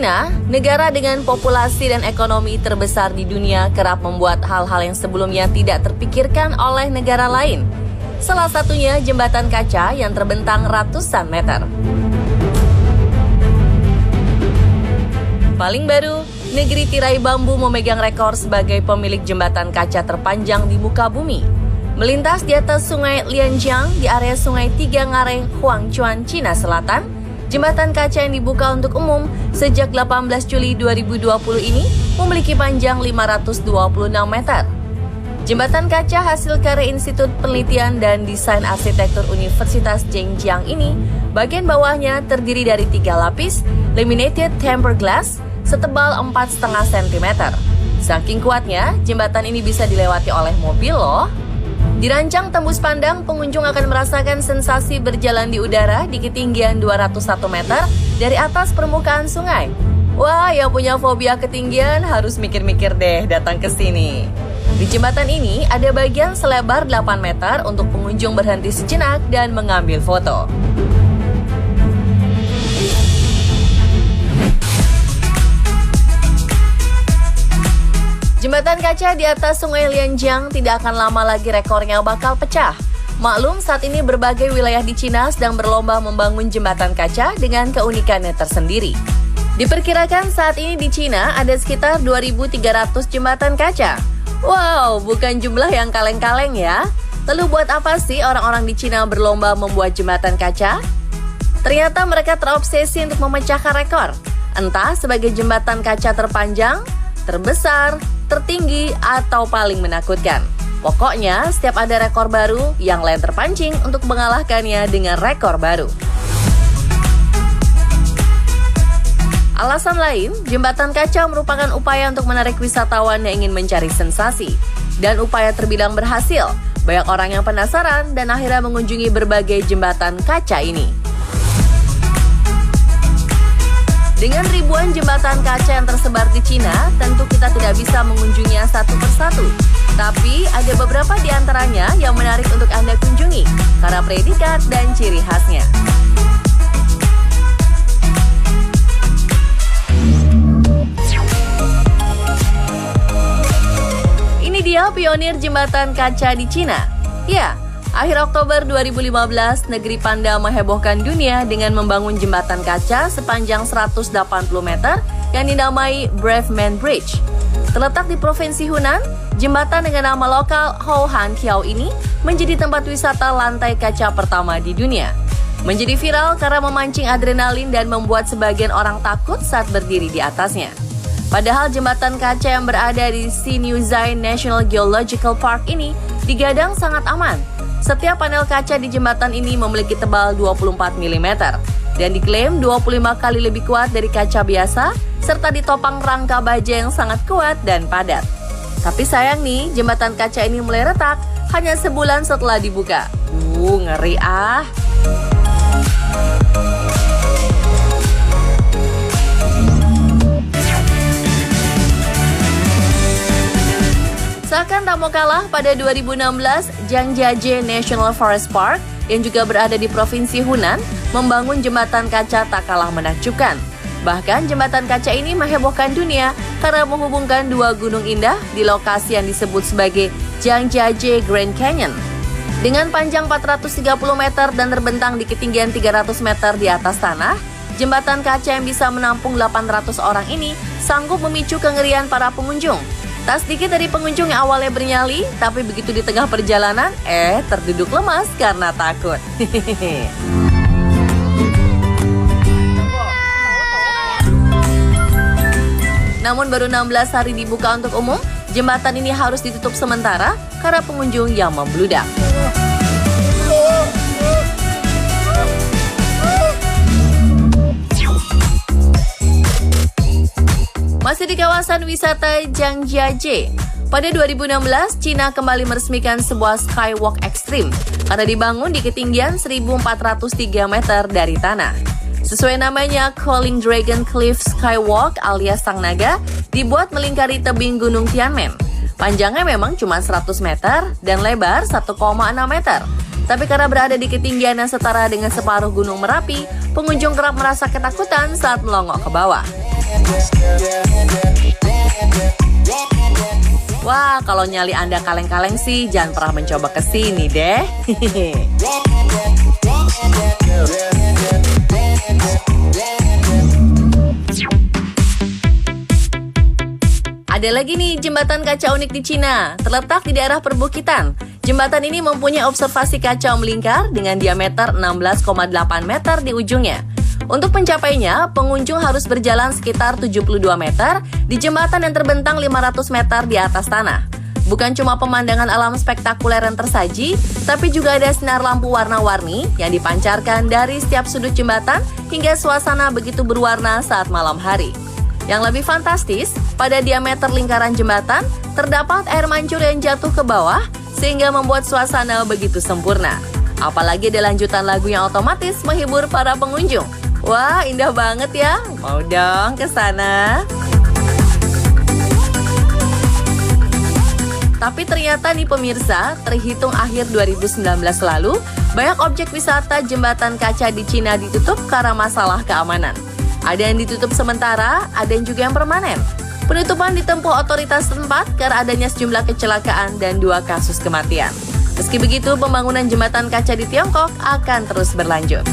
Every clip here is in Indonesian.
Cina, negara dengan populasi dan ekonomi terbesar di dunia, kerap membuat hal-hal yang sebelumnya tidak terpikirkan oleh negara lain. Salah satunya jembatan kaca yang terbentang ratusan meter. Paling baru, negeri tirai bambu memegang rekor sebagai pemilik jembatan kaca terpanjang di muka bumi. Melintas di atas sungai Lianjiang di area sungai Tiga Ngarai, Huangchuan, Cina Selatan, jembatan kaca yang dibuka untuk umum sejak 18 Juli 2020 ini memiliki panjang 526 meter. Jembatan kaca hasil karya Institut Penelitian dan Desain Arsitektur Universitas Zhejiang ini, bagian bawahnya terdiri dari 3 lapis laminated tempered glass setebal 4,5 cm. Saking kuatnya, jembatan ini bisa dilewati oleh mobil loh. Dirancang tembus pandang, pengunjung akan merasakan sensasi berjalan di udara di ketinggian 201 meter dari atas permukaan sungai. Wah, yang punya fobia ketinggian harus mikir-mikir deh datang ke sini. Di jembatan ini ada bagian selebar 8 meter untuk pengunjung berhenti sejenak dan mengambil foto. Jembatan kaca di atas sungai Lianjiang tidak akan lama lagi rekornya bakal pecah. Maklum, saat ini berbagai wilayah di Cina sedang berlomba membangun jembatan kaca dengan keunikannya tersendiri. Diperkirakan saat ini di Cina ada sekitar 2.300 jembatan kaca. Wow, bukan jumlah yang kaleng-kaleng ya. Lalu buat apa sih orang-orang di Cina berlomba membuat jembatan kaca? Ternyata mereka terobsesi untuk memecahkan rekor. Entah sebagai jembatan kaca terpanjang, terbesar, tertinggi, atau paling menakutkan. Pokoknya, setiap ada rekor baru, yang lain terpancing untuk mengalahkannya dengan rekor baru. Alasan lain, jembatan kaca merupakan upaya untuk menarik wisatawan yang ingin mencari sensasi. Dan upaya terbilang berhasil. Banyak orang yang penasaran dan akhirnya mengunjungi berbagai jembatan kaca ini. Dengan ribuan jembatan kaca yang tersebar di Cina, tentu kita tidak bisa mengunjunginya satu persatu. Tapi ada beberapa di antaranya yang menarik untuk Anda kunjungi, karena predikat dan ciri khasnya. Ini dia pionir jembatan kaca di Cina. Ya, akhir Oktober 2015, negeri Panda menghebohkan dunia dengan membangun jembatan kaca sepanjang 180 meter yang dinamai Brave Man Bridge. Terletak di Provinsi Hunan, jembatan dengan nama lokal Ho Han Kiao ini menjadi tempat wisata lantai kaca pertama di dunia. Menjadi viral karena memancing adrenalin dan membuat sebagian orang takut saat berdiri di atasnya. Padahal jembatan kaca yang berada di Sinuzai National Geological Park ini digadang sangat aman. Setiap panel kaca di jembatan ini memiliki tebal 24 mm dan diklaim 25 kali lebih kuat dari kaca biasa serta ditopang rangka baja yang sangat kuat dan padat. Tapi sayang nih, jembatan kaca ini mulai retak hanya sebulan setelah dibuka. Ngeri ah. Seakan tak mau kalah, pada 2016, Zhangjiajie National Forest Park yang juga berada di Provinsi Hunan membangun jembatan kaca tak kalah menakjubkan. Bahkan jembatan kaca ini menghebohkan dunia karena menghubungkan dua gunung indah di lokasi yang disebut sebagai Zhangjiajie Grand Canyon. Dengan panjang 430 meter dan terbentang di ketinggian 300 meter di atas tanah, jembatan kaca yang bisa menampung 800 orang ini sanggup memicu kengerian para pengunjung. Tak sedikit dari pengunjung yang awalnya bernyali, tapi begitu di tengah perjalanan, terduduk lemas karena takut. Namun baru 16 hari dibuka untuk umum, jembatan ini harus ditutup sementara karena pengunjung yang membludak. Masih di kawasan wisata Zhangjiajie, pada 2016, Cina kembali meresmikan sebuah skywalk ekstrim karena dibangun di ketinggian 1.403 meter dari tanah. Sesuai namanya, Calling Dragon Cliff Skywalk alias Sang Naga dibuat melingkari tebing Gunung Tianmen. Panjangnya memang cuma 100 meter dan lebar 1,6 meter. Tapi karena berada di ketinggian yang setara dengan separuh Gunung Merapi, pengunjung kerap merasa ketakutan saat melongok ke bawah. Wah, kalau nyali Anda kaleng-kaleng sih jangan pernah mencoba ke sini deh. Ada lagi nih jembatan kaca unik di Cina, terletak di daerah perbukitan. Jembatan ini mempunyai observasi kaca melingkar dengan diameter 16,8 meter di ujungnya. Untuk mencapainya, pengunjung harus berjalan sekitar 72 meter di jembatan yang terbentang 500 meter di atas tanah. Bukan cuma pemandangan alam spektakuler yang tersaji, tapi juga ada sinar lampu warna-warni yang dipancarkan dari setiap sudut jembatan hingga suasana begitu berwarna saat malam hari. Yang lebih fantastis, pada diameter lingkaran jembatan, terdapat air mancur yang jatuh ke bawah sehingga membuat suasana begitu sempurna. Apalagi ada lanjutan lagu yang otomatis menghibur para pengunjung. Wah, indah banget ya. Mau dong ke sana. Tapi ternyata nih pemirsa, terhitung akhir 2019 lalu, banyak objek wisata jembatan kaca di Cina ditutup karena masalah keamanan. Ada yang ditutup sementara, ada yang juga yang permanen. Penutupan ditempuh otoritas setempat karena adanya sejumlah kecelakaan dan 2 kasus kematian. Meski begitu, pembangunan jembatan kaca di Tiongkok akan terus berlanjut.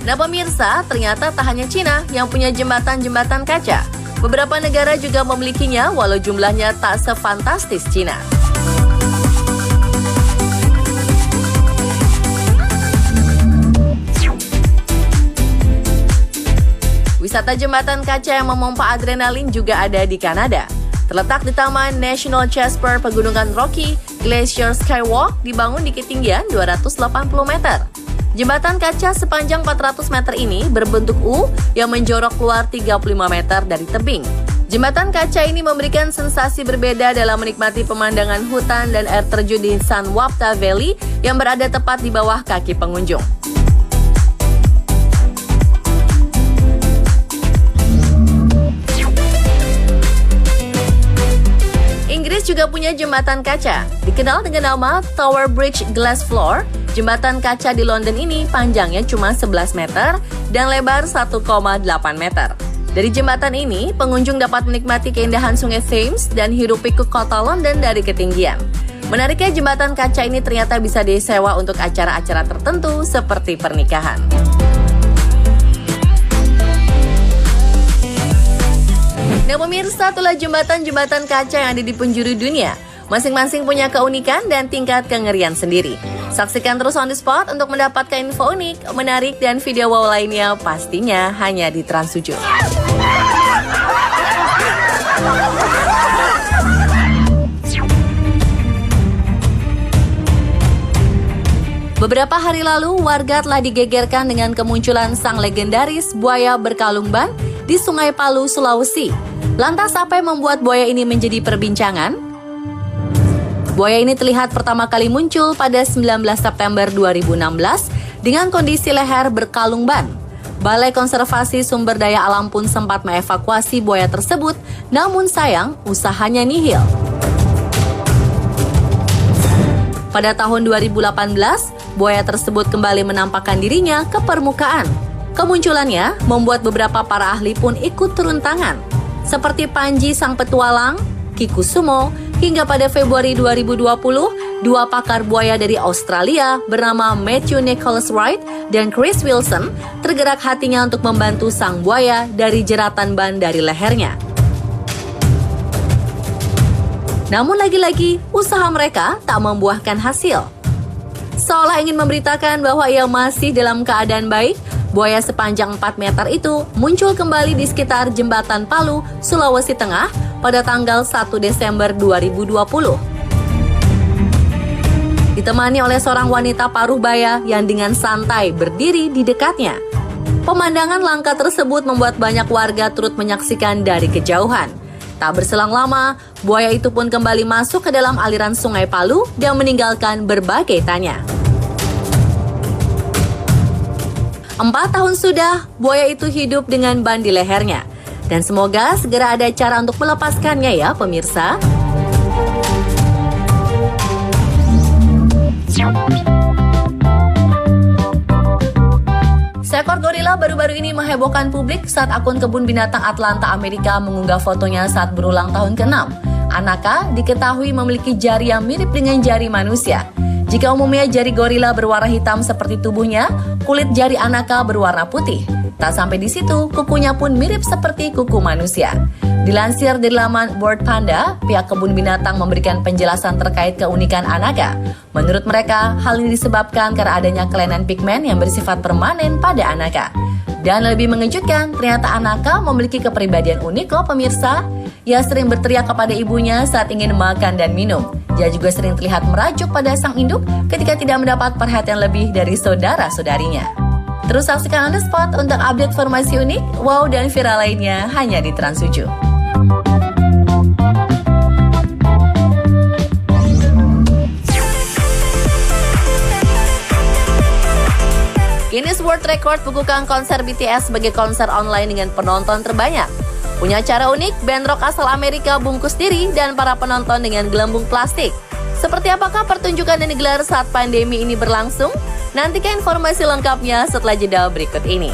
Nah pemirsa, ternyata tak hanya Cina yang punya jembatan-jembatan kaca. Beberapa negara juga memilikinya walau jumlahnya tak sefantastis Cina. Wisata jembatan kaca yang memompa adrenalin juga ada di Kanada. Terletak di Taman National Jasper Pegunungan Rocky, Glacier Skywalk dibangun di ketinggian 280 meter. Jembatan kaca sepanjang 400 meter ini berbentuk U yang menjorok keluar 35 meter dari tebing. Jembatan kaca ini memberikan sensasi berbeda dalam menikmati pemandangan hutan dan air terjun di San Wapta Valley yang berada tepat di bawah kaki pengunjung. Inggris juga punya jembatan kaca, dikenal dengan nama Tower Bridge Glass Floor. Jembatan kaca di London ini panjangnya cuma 11 meter dan lebar 1,8 meter. Dari jembatan ini, pengunjung dapat menikmati keindahan sungai Thames dan hiruk-pikuk kota London dari ketinggian. Menariknya, jembatan kaca ini ternyata bisa disewa untuk acara-acara tertentu seperti pernikahan. Nah pemirsa, itulah jembatan-jembatan kaca yang ada di penjuru dunia. Masing-masing punya keunikan dan tingkat kengerian sendiri. Saksikan terus On The Spot untuk mendapatkan info unik, menarik, dan video wow lainnya pastinya hanya di Trans 7. Beberapa hari lalu, warga telah digegerkan dengan kemunculan sang legendaris buaya berkalung ban di Sungai Palu, Sulawesi. Lantas apa yang membuat buaya ini menjadi perbincangan? Buaya ini terlihat pertama kali muncul pada 19 September 2016 dengan kondisi leher berkalung ban. Balai Konservasi Sumber Daya Alam pun sempat mengevakuasi buaya tersebut, namun sayang usahanya nihil. Pada tahun 2018, buaya tersebut kembali menampakkan dirinya ke permukaan. Kemunculannya membuat beberapa para ahli pun ikut turun tangan, seperti Panji sang petualang, Kikusumo, hingga pada Februari 2020, 2 pakar buaya dari Australia bernama Matthew Nicholas Wright dan Chris Wilson tergerak hatinya untuk membantu sang buaya dari jeratan ban dari lehernya. Namun lagi-lagi, usaha mereka tak membuahkan hasil. Seolah ingin memberitakan bahwa ia masih dalam keadaan baik, buaya sepanjang 4 meter itu muncul kembali di sekitar Jembatan Palu, Sulawesi Tengah pada tanggal 1 Desember 2020. Ditemani oleh seorang wanita paruh baya yang dengan santai berdiri di dekatnya. Pemandangan langka tersebut membuat banyak warga turut menyaksikan dari kejauhan. Tak berselang lama, buaya itu pun kembali masuk ke dalam aliran Sungai Palu dan meninggalkan berbagai tanya. 4 tahun sudah, buaya itu hidup dengan ban di lehernya. Dan semoga segera ada cara untuk melepaskannya ya pemirsa. gorila baru-baru ini menghebohkan publik saat akun kebun binatang Atlanta, Amerika mengunggah fotonya saat berulang tahun ke-6. Anaka diketahui memiliki jari yang mirip dengan jari manusia. Jika umumnya jari gorila berwarna hitam seperti tubuhnya, kulit jari Anaka berwarna putih. Tak sampai di situ, kukunya pun mirip seperti kuku manusia. Dilansir dari laman World Panda, pihak kebun binatang memberikan penjelasan terkait keunikan Anaka. Menurut mereka, hal ini disebabkan karena adanya kelainan pigmen yang bersifat permanen pada Anaka. Dan lebih mengejutkan, ternyata Anaka memiliki kepribadian unik loh pemirsa. Ia sering berteriak kepada ibunya saat ingin makan dan minum. Ia juga sering terlihat merajuk pada sang induk ketika tidak mendapat perhatian lebih dari saudara-saudarinya. Terus saksikan On The Spot untuk update informasi unik, wow dan viral lainnya hanya di Trans 7. Guinness World Record bukukan konser BTS sebagai konser online dengan penonton terbanyak. Punya cara unik, band rock asal Amerika bungkus diri dan para penonton dengan gelembung plastik. Seperti apakah pertunjukan yang digelar saat pandemi ini berlangsung? Nantikan informasi lengkapnya setelah jeda berikut ini.